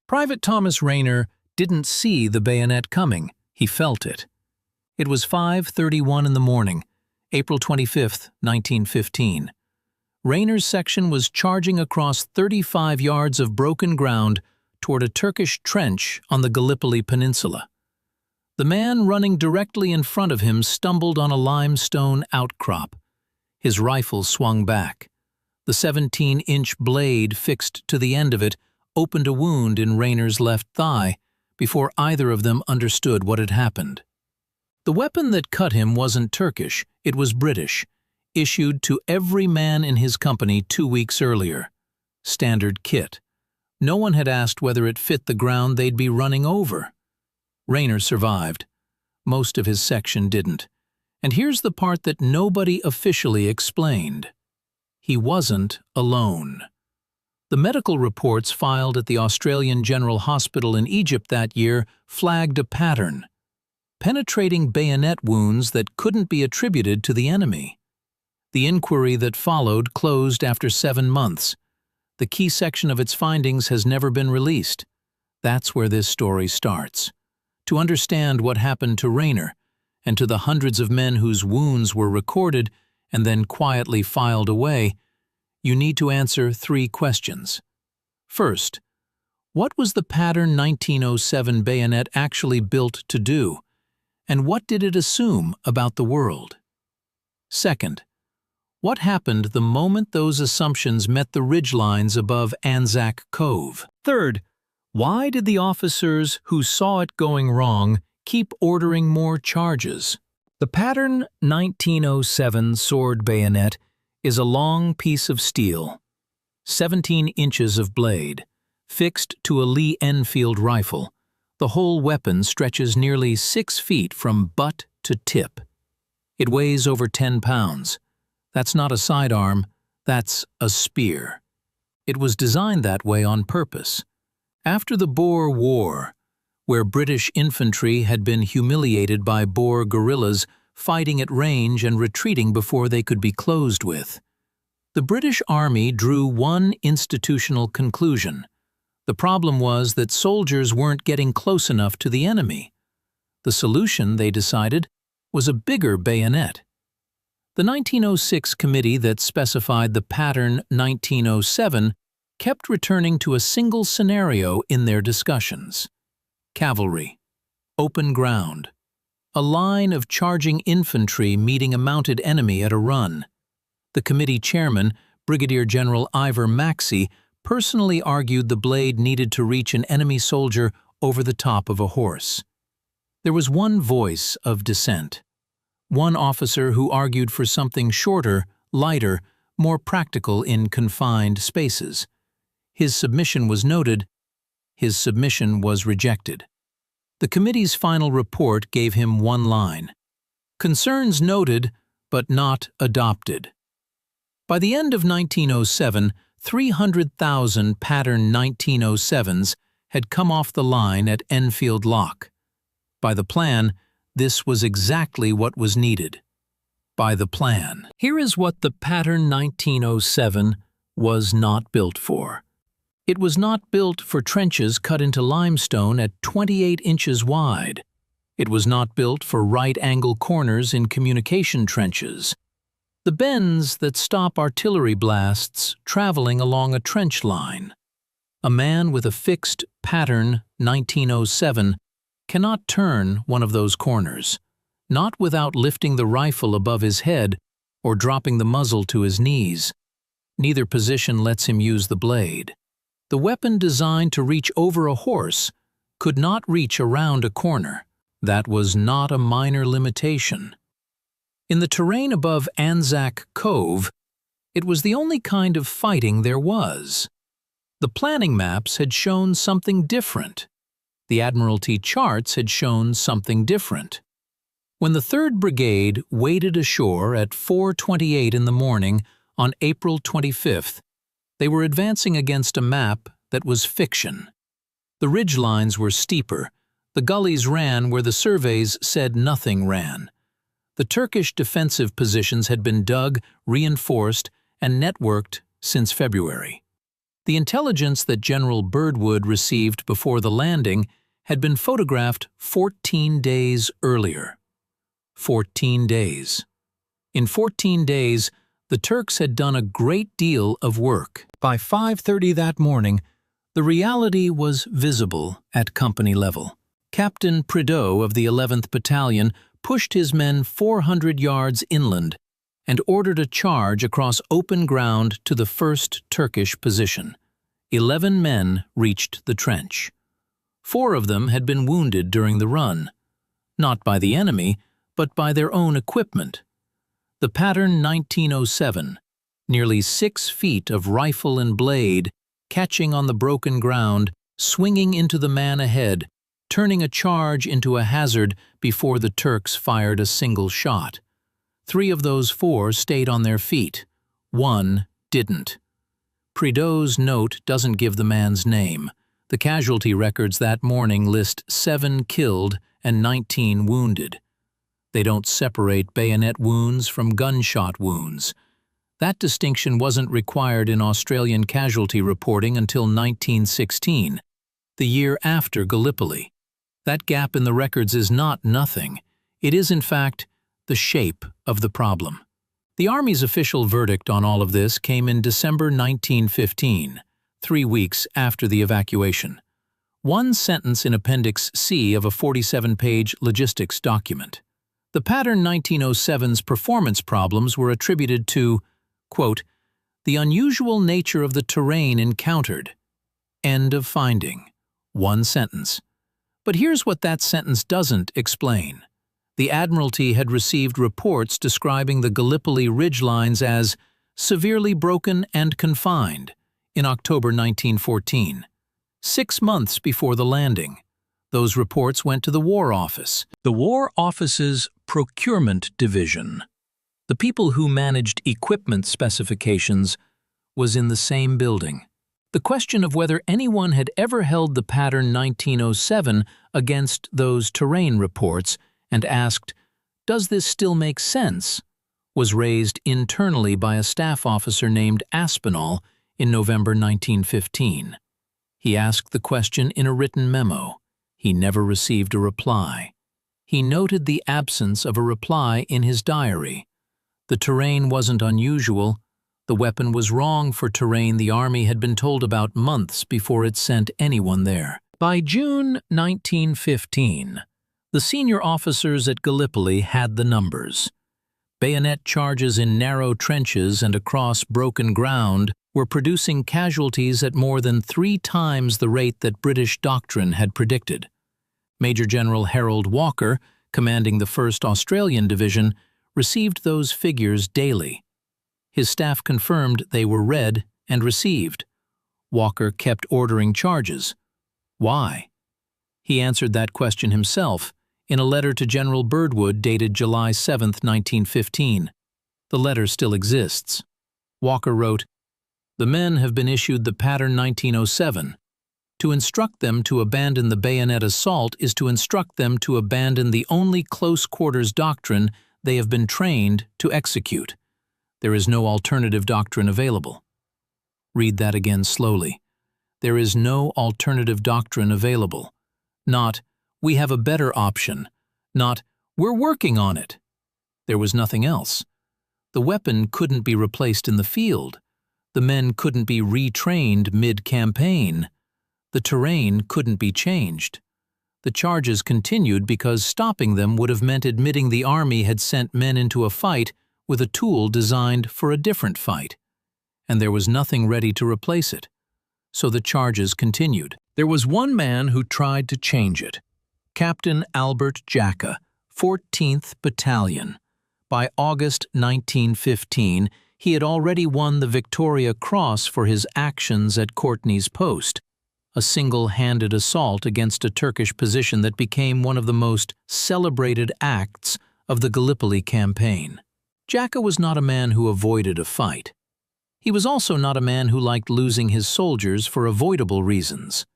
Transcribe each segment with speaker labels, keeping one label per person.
Speaker 1: Private Thomas Rayner didn't see the bayonet coming, he felt it. It was 5:31 in the morning, April 25, 1915. Rayner's section was charging across 35 yards of broken ground toward a Turkish trench on the Gallipoli peninsula. The man running directly in front of him stumbled on a limestone outcrop. His rifle swung back. The 17-inch blade fixed to the end of it opened a wound in Rayner's left thigh before either of them understood what had happened. The weapon that cut him wasn't Turkish, it was British, issued to every man in his company 2 weeks earlier. Standard kit. No one had asked whether it fit the ground they'd be running over. Rayner survived. Most of his section didn't. And here's the part that nobody officially explained. He wasn't alone. The medical reports filed at the Australian General Hospital in Egypt that year flagged a pattern: penetrating bayonet wounds that couldn't be attributed to the enemy. The inquiry that followed closed after 7 months. The key section of its findings has never been released. That's where this story starts. To understand what happened to Rayner, and to the hundreds of men whose wounds were recorded and then quietly filed away, you need to answer 3 questions. First, what was the pattern 1907 bayonet actually built to do, and what did it assume about the world? Second, what happened the moment those assumptions met the ridgelines above ANZAC Cove? Third, why did the officers who saw it going wrong keep ordering more charges? The pattern 1907 sword bayonet is a long piece of steel, 17 inches of blade, fixed to a Lee Enfield rifle. The whole weapon stretches nearly 6 feet from butt to tip. It weighs over 10 pounds. That's not a sidearm, that's a spear. It was designed that way on purpose. After the Boer War, where British infantry had been humiliated by Boer guerrillas fighting at range and retreating before they could be closed with, the British Army drew one institutional conclusion. The problem was that soldiers weren't getting close enough to the enemy. The solution, they decided, was a bigger bayonet. The 1906 committee that specified the pattern 1907 kept returning to a single scenario in their discussions. Cavalry. Open ground. A line of charging infantry meeting a mounted enemy at a run. The committee chairman, Brigadier General Ivor Maxey, personally argued the blade needed to reach an enemy soldier over the top of a horse. There was one voice of dissent. One officer who argued for something shorter, lighter, more practical in confined spaces. His submission was noted. His submission was rejected. The committee's final report gave him one line: concerns noted, but not adopted. By the end of 1907, 300,000 pattern 1907s had come off the line at Enfield Lock. By the plan, this was exactly what was needed. By the plan. Here is what the pattern 1907 was not built for. It was not built for trenches cut into limestone at 28 inches wide. It was not built for right-angle corners in communication trenches. The bends that stop artillery blasts traveling along a trench line. A man with a fixed pattern 1907 cannot turn one of those corners, not without lifting the rifle above his head or dropping the muzzle to his knees. Neither position lets him use the blade. The weapon designed to reach over a horse could not reach around a corner. That was not a minor limitation. In the terrain above ANZAC Cove, it was the only kind of fighting there was. The planning maps had shown something different. The Admiralty charts had shown something different. When the 3rd Brigade waded ashore at 4:28 in the morning on April 25th, they were advancing against a map that was fiction. The ridgelines were steeper. The gullies ran where the surveys said nothing ran. The Turkish defensive positions had been dug, reinforced, and networked since February. The intelligence that General Birdwood received before the landing had been photographed 14 days earlier. 14 days. In 14 days, the Turks had done a great deal of work. By 5:30 that morning, the reality was visible at company level. Captain Prideaux of the 11th Battalion pushed his men 400 yards inland and ordered a charge across open ground to the 1st Turkish position. 11 men reached the trench. 4 of them had been wounded during the run, not by the enemy, but by their own equipment. The pattern 1907, nearly 6 feet of rifle and blade, catching on the broken ground, swinging into the man ahead, turning a charge into a hazard before the Turks fired a single shot. 3 of those 4 stayed on their feet. 1 didn't. Prideaux's note doesn't give the man's name. The casualty records that morning list 7 killed and 19 wounded. They don't separate bayonet wounds from gunshot wounds. That distinction wasn't required in Australian casualty reporting until 1916, the year after Gallipoli. That gap in the records is not nothing. It is, in fact, the shape of the problem. The Army's official verdict on all of this came in December 1915, 3 weeks after the evacuation. One sentence in Appendix C of a 47-page logistics document. The pattern 1907's performance problems were attributed to, quote, the unusual nature of the terrain encountered. End of finding. One sentence. But here's what that sentence doesn't explain. The Admiralty had received reports describing the Gallipoli ridgelines as severely broken and confined in October 1914, 6 months before the landing. Those reports went to the War Office, the War Office's procurement division. The people who managed equipment specifications was in the same building. The question of whether anyone had ever held the pattern 1907 against those terrain reports and asked, "Does this still make sense?" was raised internally by a staff officer named Aspinall in November 1915. He asked the question in a written memo. He never received a reply. He noted the absence of a reply in his diary. The terrain wasn't unusual. The weapon was wrong for terrain the Army had been told about months before it sent anyone there. By June 1915, the senior officers at Gallipoli had the numbers. Bayonet charges in narrow trenches and across broken ground were producing casualties at more than 3 times the rate that British doctrine had predicted. Major General Harold Walker, commanding the 1st Australian Division, received those figures daily. His staff confirmed they were read and received. Walker kept ordering charges. Why? He answered that question himself in a letter to General Birdwood dated July 7, 1915. The letter still exists. Walker wrote, "The men have been issued the pattern 1907. To instruct them to abandon the bayonet assault is to instruct them to abandon the only close-quarters doctrine they have been trained to execute. There is no alternative doctrine available." Read that again slowly. There is no alternative doctrine available. Not, "We have a better option." Not, "We're working on it." There was nothing else. The weapon couldn't be replaced in the field. The men couldn't be retrained mid-campaign. The terrain couldn't be changed. The charges continued because stopping them would have meant admitting the Army had sent men into a fight with a tool designed for a different fight, and there was nothing ready to replace it. So the charges continued. There was one man who tried to change it. Captain Albert Jacka, 14th Battalion. By August 1915, he had already won the Victoria Cross for his actions at Courtney's Post, a single-handed assault against a Turkish position that became one of the most celebrated acts of the Gallipoli campaign. Jacka was not a man who avoided a fight. He was also not a man who liked losing his soldiers for avoidable reasons.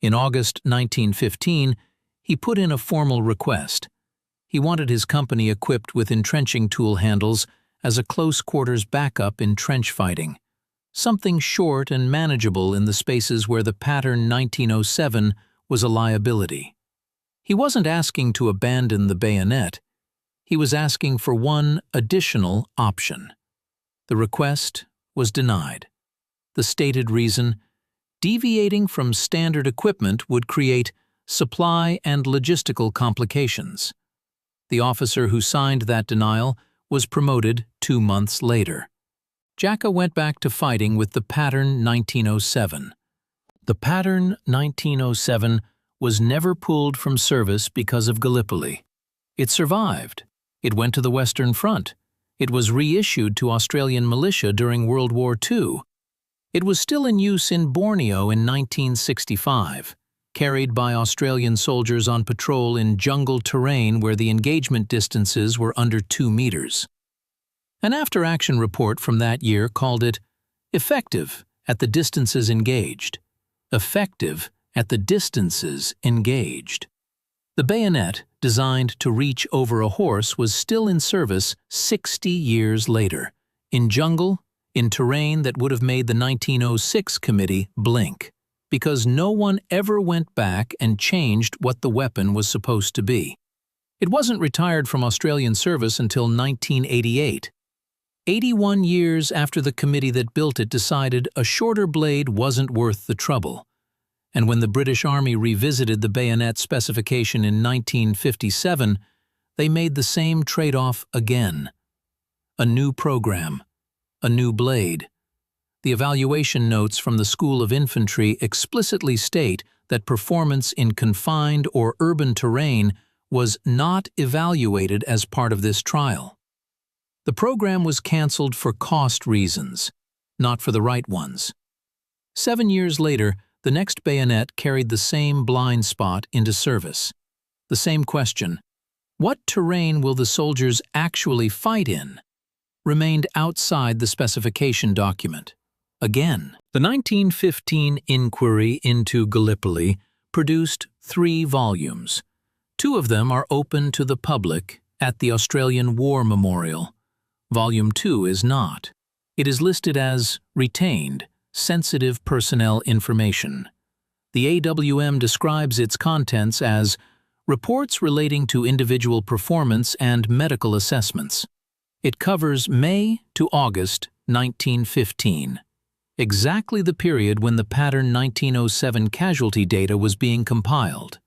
Speaker 1: In August 1915, he put in a formal request. He wanted his company equipped with entrenching tool handles as a close-quarters backup in trench fighting. something short and manageable in the spaces where the pattern 1907 was a liability. He wasn't asking to abandon the bayonet. He was asking for one additional option. The request was denied. The stated reason: deviating from standard equipment would create supply and logistical complications. The officer who signed that denial was promoted 2 months later. Jacka went back to fighting with the pattern 1907. The pattern 1907 was never pulled from service because of Gallipoli. It survived. It went to the Western Front. It was reissued to Australian militia during World War II. It was still in use in Borneo in 1965, carried by Australian soldiers on patrol in jungle terrain where the engagement distances were under 2 meters. An after-action report from that year called it effective at the distances engaged. Effective at the distances engaged. The bayonet, designed to reach over a horse, was still in service 60 years later, in jungle, in terrain that would have made the 1906 committee blink, because no one ever went back and changed what the weapon was supposed to be. It wasn't retired from Australian service until 1988. 81 years after the committee that built it decided a shorter blade wasn't worth the trouble. And when the British Army revisited the bayonet specification in 1957, they made the same trade-off again. A new program, a new blade. The evaluation notes from the School of Infantry explicitly state that performance in confined or urban terrain was not evaluated as part of this trial. The program was cancelled for cost reasons, not for the right ones. 7 years later, the next bayonet carried the same blind spot into service. The same question: what terrain will the soldiers actually fight in? Remained outside the specification document. Again, the 1915 inquiry into Gallipoli produced 3 volumes. 2 of them are open to the public at the Australian War Memorial. Volume 2 is not. It is listed as retained, sensitive personnel information. The AWM describes its contents as reports relating to individual performance and medical assessments. It covers May to August 1915, exactly the period when the pattern 1907 casualty data was being compiled.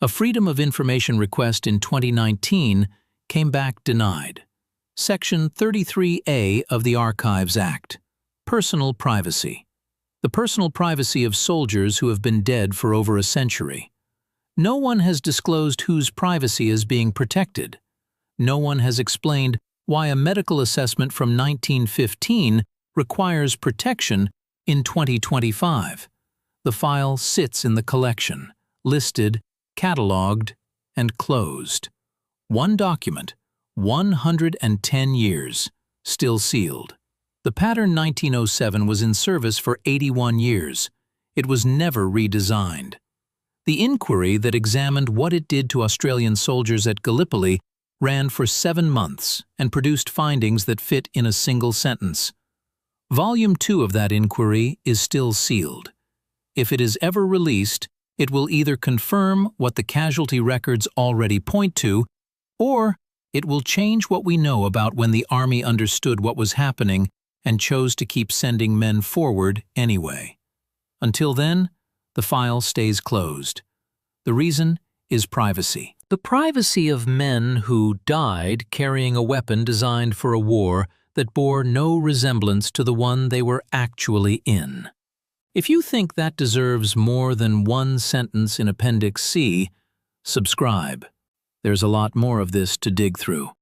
Speaker 1: A Freedom of Information request in 2019 came back denied. Section 33A of the Archives Act. Personal privacy. The personal privacy of soldiers who have been dead for over a century. No one has disclosed whose privacy is being protected. No one has explained why a medical assessment from 1915 requires protection in 2025. The file sits in the collection, listed, catalogued, and closed. One document, 110 years, still sealed. The pattern 1907 was in service for 81 years. It was never redesigned. The inquiry that examined what it did to Australian soldiers at Gallipoli ran for 7 months and produced findings that fit in a single sentence. Volume 2 of that inquiry is still sealed. If it is ever released, it will either confirm what the casualty records already point to, or it will change what we know about when the Army understood what was happening and chose to keep sending men forward anyway. Until then, the file stays closed. The reason is privacy. The privacy of men who died carrying a weapon designed for a war that bore no resemblance to the one they were actually in. If you think that deserves more than one sentence in Appendix C, subscribe. There's a lot more of this to dig through.